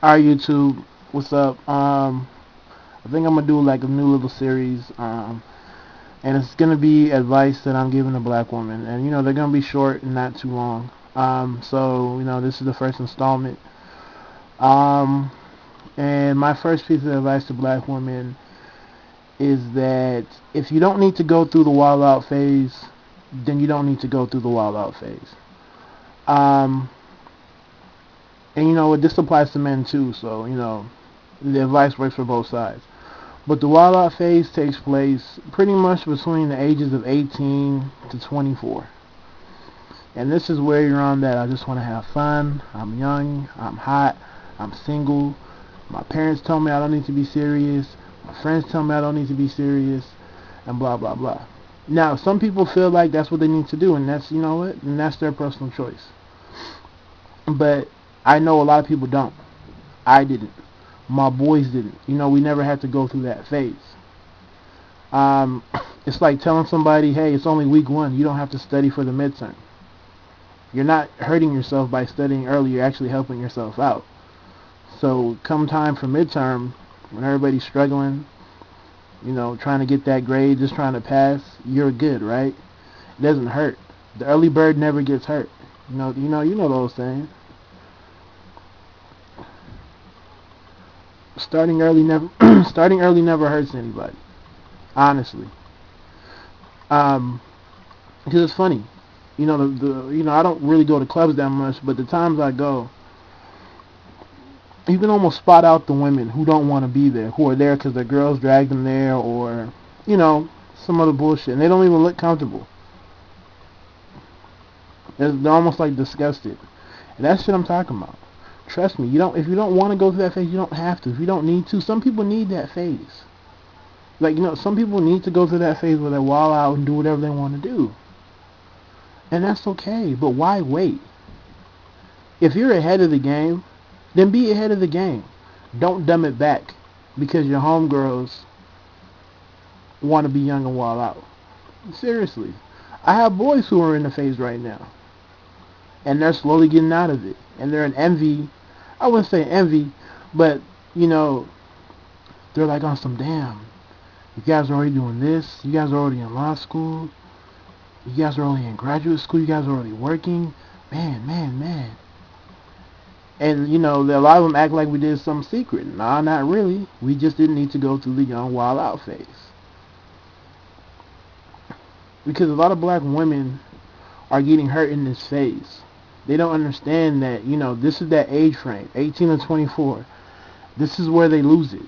Alright, YouTube, what's up? I think I'm gonna do like a new little series, and it's gonna be advice that I'm giving a black woman, and they're gonna be short and not too long. So this is the first installment. Um, and my first piece of advice to black women is that if you don't need to go through the wild out phase, then you don't need to go through the wild out phase. Um, and this applies to men too, so the advice works for both sides. But the wild out phase takes place pretty much between the ages of 18 to 24. And this is where you're on that I just want to have fun, I'm young, I'm hot, I'm single, my parents tell me I don't need to be serious, my friends tell me I don't need to be serious, and blah blah blah. Now, some people feel like that's what they need to do, and that's, and that's their personal choice. But I know a lot of people don't. I didn't. My boys didn't. We never had to go through that phase. Um, it's like telling somebody, hey, it's only week one. You don't have to study for the midterm. You're not hurting yourself by studying early. You're actually helping yourself out. So come time for midterm, when everybody's struggling, trying to get that grade, just trying to pass, you're good, right? It doesn't hurt. The early bird never gets hurt. You know those things. Starting early never starting early never hurts anybody. Honestly. Um, because it's funny. I don't really go to clubs that much, but the times I go, you can almost spot out the women who don't want to be there, who are there because their girls drag them there, or some other bullshit, and they don't even look comfortable. They're almost like disgusted, and that's what I'm talking about. Trust me, you don't. If you don't want to go through that phase, you don't have to. If you don't need to, some people need that phase. Like some people need to go through that phase where they wall out and do whatever they want to do, and that's okay. But why wait? If you're ahead of the game, then be ahead of the game. Don't dumb it back because your homegirls want to be young and wild out. Seriously. I have boys who are in the phase right now, and they're slowly getting out of it. And they're in envy. I wouldn't say envy, but, you know, they're like on some damn. You guys are already doing this. You guys are already in law school. You guys are already in graduate school. You guys are already working. Man, man, man. And, a lot of them act like we did something secret. Nah, not really. We just didn't need to go through the young wild out phase. Because a lot of black women are getting hurt in this phase. They don't understand that, this is that age frame, 18 to 24. This is where they lose it.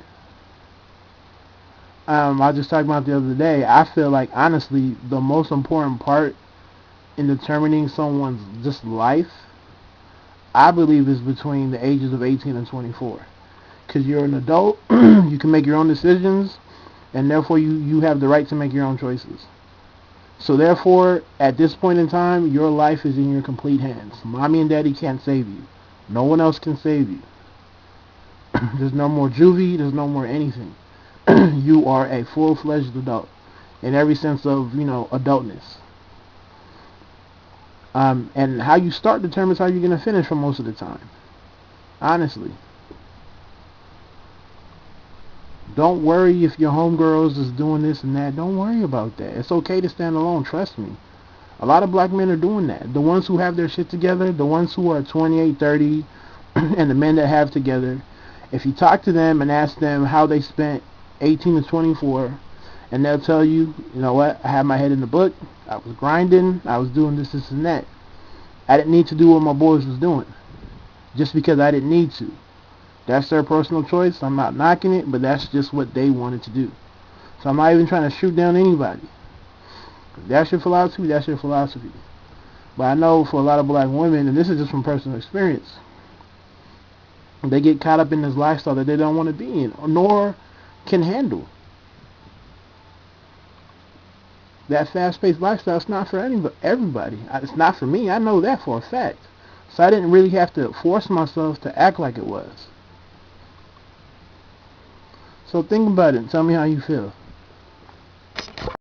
I just talked about the other day. I feel like, honestly, the most important part in determining someone's just life, I believe, is between the ages of 18 and 24. Because you're an adult, you can make your own decisions, and therefore you have the right to make your own choices. So therefore, at this point in time, your life is in your complete hands. Mommy and daddy can't save you. No one else can save you. There's no more juvie, there's no more anything. You are a full-fledged adult in every sense of, adultness. And how you start determines how you're going to finish for most of the time. Honestly. Don't worry if your homegirls is doing this and that. Don't worry about that. It's okay to stand alone. Trust me. A lot of black men are doing that. The ones who have their shit together, the ones who are 28, 30, and the men that have together, if you talk to them and ask them how they spent 18 to 24, and they'll tell you, you know what, I had my head in the book, I was grinding, I was doing this, this, and that. I didn't need to do what my boys was doing, just because I didn't need to. That's their personal choice. I'm not knocking it, but that's just what they wanted to do. So I'm not even trying to shoot down anybody. If that's your philosophy, that's your philosophy. But I know for a lot of black women, and this is just from personal experience, they get caught up in this lifestyle that they don't want to be in, nor can handle. That fast-paced lifestyle is not for everybody. It's not for me. I know that for a fact. So I didn't really have to force myself to act like it was. So think about it and tell me how you feel.